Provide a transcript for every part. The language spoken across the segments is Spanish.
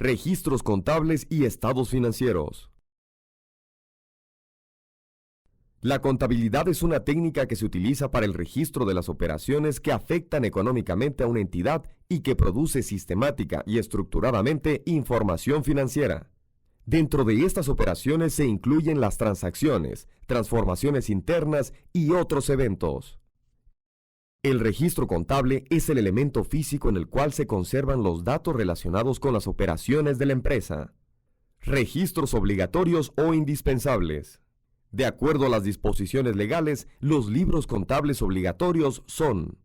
Registros contables y estados financieros. La contabilidad es una técnica que se utiliza para el registro de las operaciones que afectan económicamente a una entidad y que produce sistemática y estructuradamente información financiera. Dentro de estas operaciones se incluyen las transacciones, transformaciones internas y otros eventos. El registro contable es el elemento físico en el cual se conservan los datos relacionados con las operaciones de la empresa. Registros obligatorios o indispensables. De acuerdo a las disposiciones legales, los libros contables obligatorios son: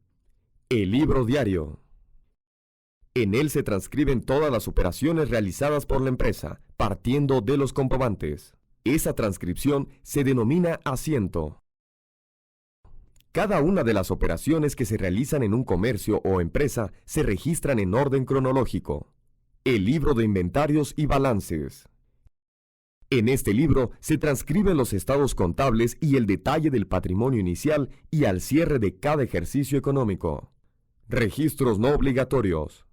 el libro diario. En él se transcriben todas las operaciones realizadas por la empresa, partiendo de los comprobantes. Esa transcripción se denomina asiento. Cada una de las operaciones que se realizan en un comercio o empresa se registran en orden cronológico. El libro de inventarios y balances. En este libro se transcriben los estados contables y el detalle del patrimonio inicial y al cierre de cada ejercicio económico. Registros no obligatorios.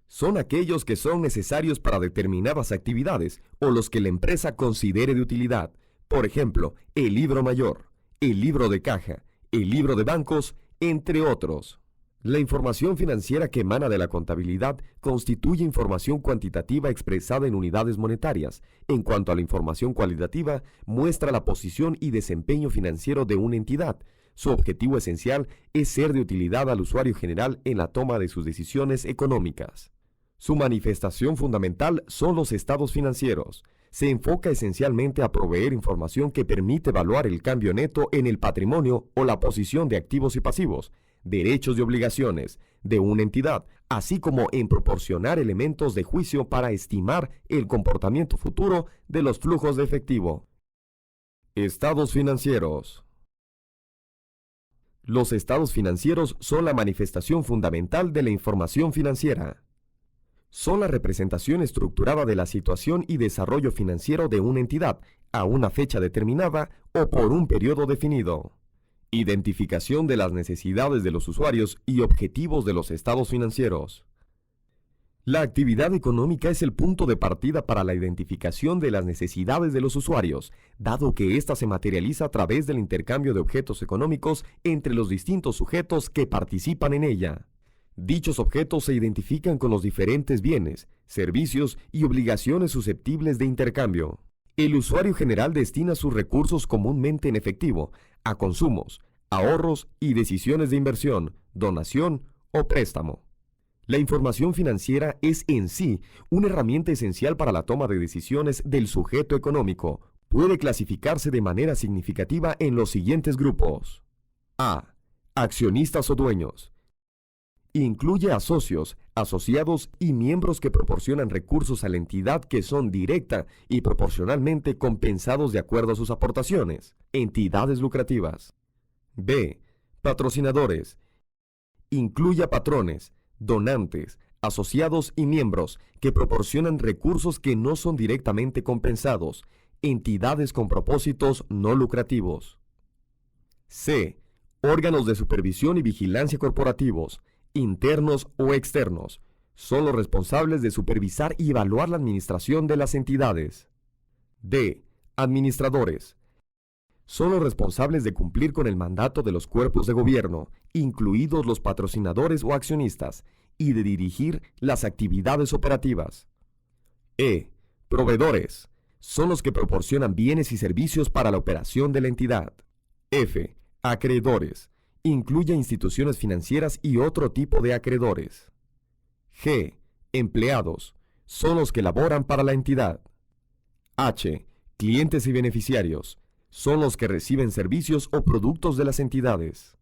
Son aquellos que son necesarios para determinadas actividades o los que la empresa considere de utilidad. Por ejemplo, el libro mayor, el libro de caja, el libro de bancos, entre otros. La información financiera que emana de la contabilidad constituye información cuantitativa expresada en unidades monetarias. En cuanto a la información cualitativa, muestra la posición y desempeño financiero de una entidad. Su objetivo esencial es ser de utilidad al usuario general en la toma de sus decisiones económicas. Su manifestación fundamental son los estados financieros. Se enfoca esencialmente a proveer información que permite evaluar el cambio neto en el patrimonio o la posición de activos y pasivos, derechos y obligaciones de una entidad, así como en proporcionar elementos de juicio para estimar el comportamiento futuro de los flujos de efectivo. Estados financieros. Los estados financieros son la manifestación fundamental de la información financiera. Son la representación estructurada de la situación y desarrollo financiero de una entidad a una fecha determinada o por un periodo definido. Identificación de las necesidades de los usuarios y objetivos de los estados financieros. La actividad económica es el punto de partida para la identificación de las necesidades de los usuarios, dado que ésta se materializa a través del intercambio de objetos económicos entre los distintos sujetos que participan en ella. Dichos objetos se identifican con los diferentes bienes, servicios y obligaciones susceptibles de intercambio. El usuario general destina sus recursos comúnmente en efectivo, a consumos, ahorros y decisiones de inversión, donación o préstamo. La información financiera es en sí una herramienta esencial para la toma de decisiones del sujeto económico. Puede clasificarse de manera significativa en los siguientes grupos. A. Accionistas o dueños. Incluye a socios, asociados y miembros que proporcionan recursos a la entidad que son directa y proporcionalmente compensados de acuerdo a sus aportaciones. Entidades lucrativas. B. Patrocinadores. Incluye a patrones, donantes, asociados y miembros que proporcionan recursos que no son directamente compensados. Entidades con propósitos no lucrativos. C. Órganos de supervisión y vigilancia corporativos, internos o externos, son los responsables de supervisar y evaluar la administración de las entidades. D. Administradores. Son los responsables de cumplir con el mandato de los cuerpos de gobierno, incluidos los patrocinadores o accionistas, y de dirigir las actividades operativas. E. Proveedores. Son los que proporcionan bienes y servicios para la operación de la entidad. F. Acreedores. Incluye instituciones financieras y otro tipo de acreedores. G. Empleados. Son los que laboran para la entidad. H. Clientes y beneficiarios. Son los que reciben servicios o productos de las entidades.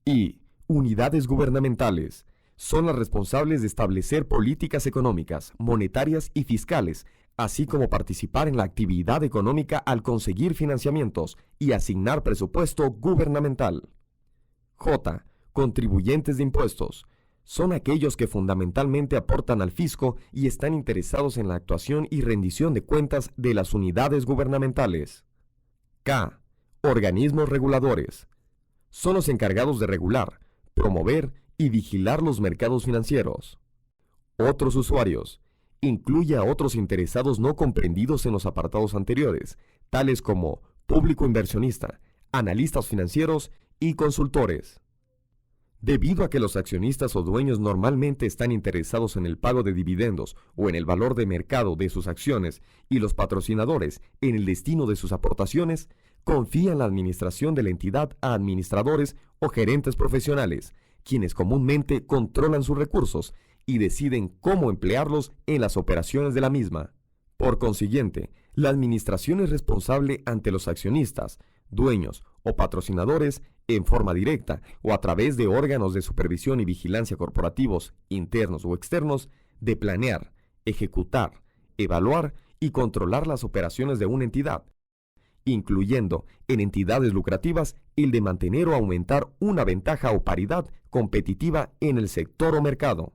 I. Unidades gubernamentales. Son las responsables de establecer políticas económicas, monetarias y fiscales, así como participar en la actividad económica al conseguir financiamientos y asignar presupuesto gubernamental. J. Contribuyentes de impuestos. Son aquellos que fundamentalmente aportan al fisco y están interesados en la actuación y rendición de cuentas de las unidades gubernamentales. K. Organismos reguladores. Son los encargados de regular, promover y vigilar los mercados financieros. Otros usuarios. incluye a otros interesados no comprendidos en los apartados anteriores, tales como público inversionista, analistas financieros y consultores. Debido a que los accionistas o dueños normalmente están interesados en el pago de dividendos o en el valor de mercado de sus acciones y los patrocinadores en el destino de sus aportaciones, confían la administración de la entidad a administradores o gerentes profesionales, quienes comúnmente controlan sus recursos y deciden cómo emplearlos en las operaciones de la misma. Por consiguiente, la administración es responsable ante los accionistas, dueños o patrocinadores en forma directa o a través de órganos de supervisión y vigilancia corporativos, internos o externos, de planear, ejecutar, evaluar y controlar las operaciones de una entidad, incluyendo en entidades lucrativas el de mantener o aumentar una ventaja o paridad competitiva en el sector o mercado.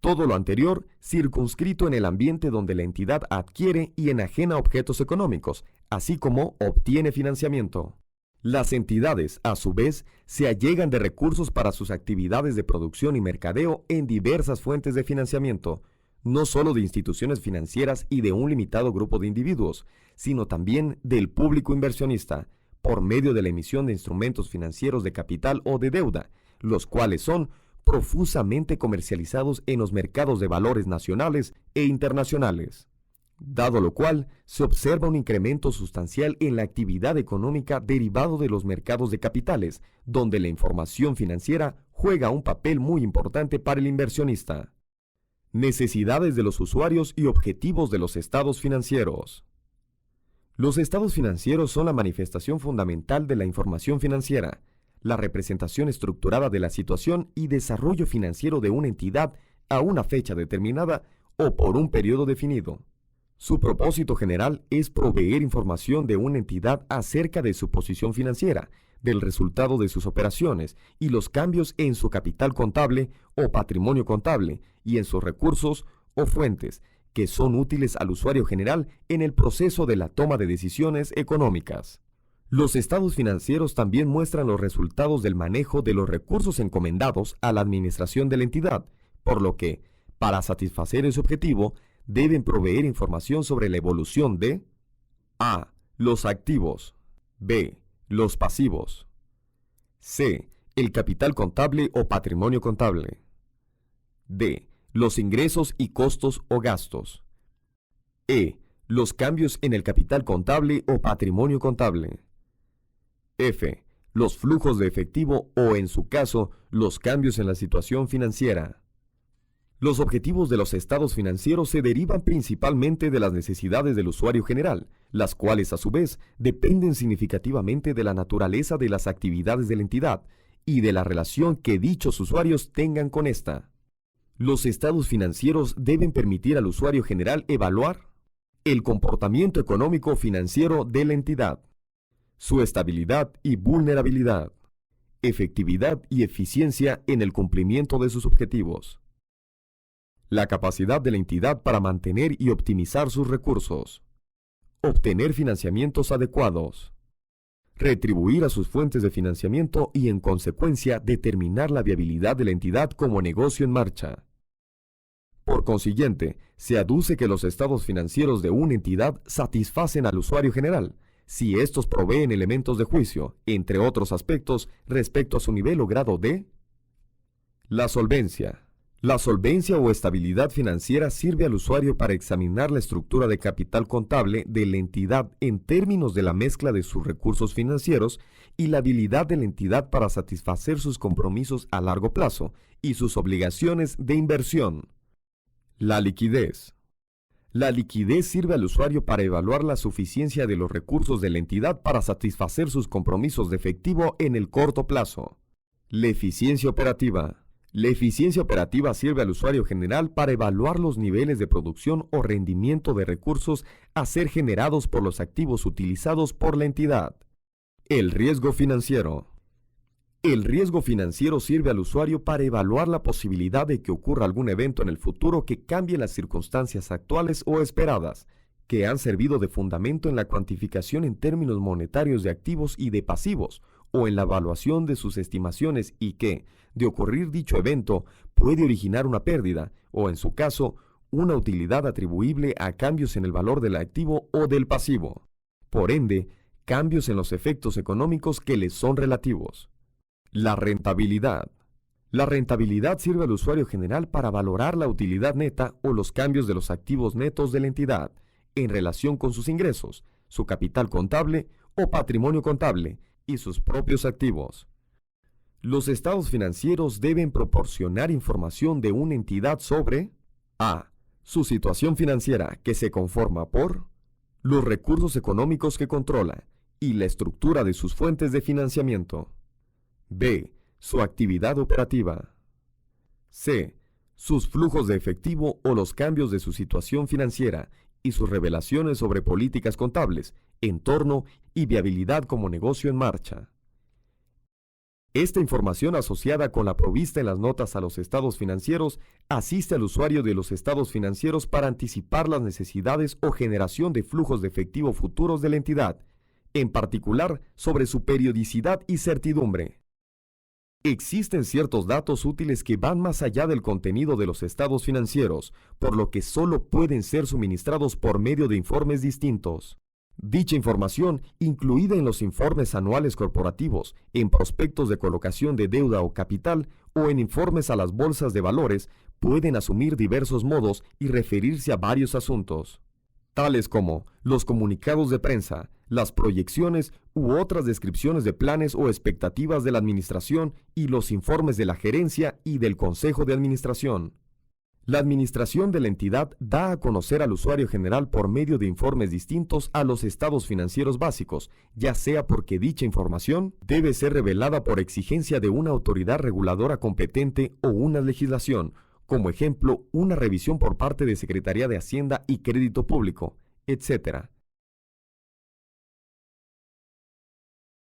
Todo lo anterior circunscrito en el ambiente donde la entidad adquiere y enajena objetos económicos, así como obtiene financiamiento. Las entidades, a su vez, se allegan de recursos para sus actividades de producción y mercadeo en diversas fuentes de financiamiento, no solo de instituciones financieras y de un limitado grupo de individuos, sino también del público inversionista, por medio de la emisión de instrumentos financieros de capital o de deuda, los cuales son profusamente comercializados en los mercados de valores nacionales e internacionales. Dado lo cual, se observa un incremento sustancial en la actividad económica derivado de los mercados de capitales, donde la información financiera juega un papel muy importante para el inversionista. Necesidades de los usuarios y objetivos de los estados financieros. Los estados financieros son la manifestación fundamental de la información financiera, la representación estructurada de la situación y desarrollo financiero de una entidad a una fecha determinada o por un periodo definido. Su propósito general es proveer información de una entidad acerca de su posición financiera, del resultado de sus operaciones y los cambios en su capital contable o patrimonio contable y en sus recursos o fuentes, que son útiles al usuario general en el proceso de la toma de decisiones económicas. Los estados financieros también muestran los resultados del manejo de los recursos encomendados a la administración de la entidad, por lo que, para satisfacer ese objetivo, deben proveer información sobre la evolución de A. Los activos. B. Los pasivos. C. El capital contable o patrimonio contable. D. Los ingresos y costos o gastos. E. Los cambios en el capital contable o patrimonio contable. F. Los flujos de efectivo o, en su caso, los cambios en la situación financiera. Los objetivos de los estados financieros se derivan principalmente de las necesidades del usuario general, las cuales a su vez dependen significativamente de la naturaleza de las actividades de la entidad y de la relación que dichos usuarios tengan con ésta. Los estados financieros deben permitir al usuario general evaluar el comportamiento económico financiero de la entidad, su estabilidad y vulnerabilidad, efectividad y eficiencia en el cumplimiento de sus objetivos, la capacidad de la entidad para mantener y optimizar sus recursos, obtener financiamientos adecuados, retribuir a sus fuentes de financiamiento y, en consecuencia, determinar la viabilidad de la entidad como negocio en marcha. Por consiguiente, se aduce que los estados financieros de una entidad satisfacen al usuario general, si estos proveen elementos de juicio, entre otros aspectos, respecto a su nivel o grado de la solvencia. La solvencia o estabilidad financiera sirve al usuario para examinar la estructura de capital contable de la entidad en términos de la mezcla de sus recursos financieros y la habilidad de la entidad para satisfacer sus compromisos a largo plazo y sus obligaciones de inversión. La liquidez. La liquidez sirve al usuario para evaluar la suficiencia de los recursos de la entidad para satisfacer sus compromisos de efectivo en el corto plazo. La eficiencia operativa. La eficiencia operativa sirve al usuario general para evaluar los niveles de producción o rendimiento de recursos a ser generados por los activos utilizados por la entidad. El riesgo financiero. El riesgo financiero sirve al usuario para evaluar la posibilidad de que ocurra algún evento en el futuro que cambie las circunstancias actuales o esperadas, que han servido de fundamento en la cuantificación en términos monetarios de activos y de pasivos, o en la evaluación de sus estimaciones y que, de ocurrir dicho evento, puede originar una pérdida, o en su caso, una utilidad atribuible a cambios en el valor del activo o del pasivo. Por ende, cambios en los efectos económicos que les son relativos. La rentabilidad. La rentabilidad sirve al usuario general para valorar la utilidad neta o los cambios de los activos netos de la entidad en relación con sus ingresos, su capital contable o patrimonio contable y sus propios activos. Los estados financieros deben proporcionar información de una entidad sobre a. Su situación financiera, que se conforma por los recursos económicos que controla y la estructura de sus fuentes de financiamiento. B. Su actividad operativa. C. Sus flujos de efectivo o los cambios de su situación financiera y sus revelaciones sobre políticas contables, entorno y viabilidad como negocio en marcha. Esta información asociada con la provista en las notas a los estados financieros asiste al usuario de los estados financieros para anticipar las necesidades o generación de flujos de efectivo futuros de la entidad, en particular sobre su periodicidad y certidumbre. Existen ciertos datos útiles que van más allá del contenido de los estados financieros, por lo que solo pueden ser suministrados por medio de informes distintos. Dicha información, incluida en los informes anuales corporativos, en prospectos de colocación de deuda o capital o en informes a las bolsas de valores, pueden asumir diversos modos y referirse a varios asuntos, tales como los comunicados de prensa, las proyecciones u otras descripciones de planes o expectativas de la administración y los informes de la gerencia y del consejo de administración. La administración de la entidad da a conocer al usuario general por medio de informes distintos a los estados financieros básicos, ya sea porque dicha información debe ser revelada por exigencia de una autoridad reguladora competente o una legislación, como ejemplo, una revisión por parte de Secretaría de Hacienda y Crédito Público, etc.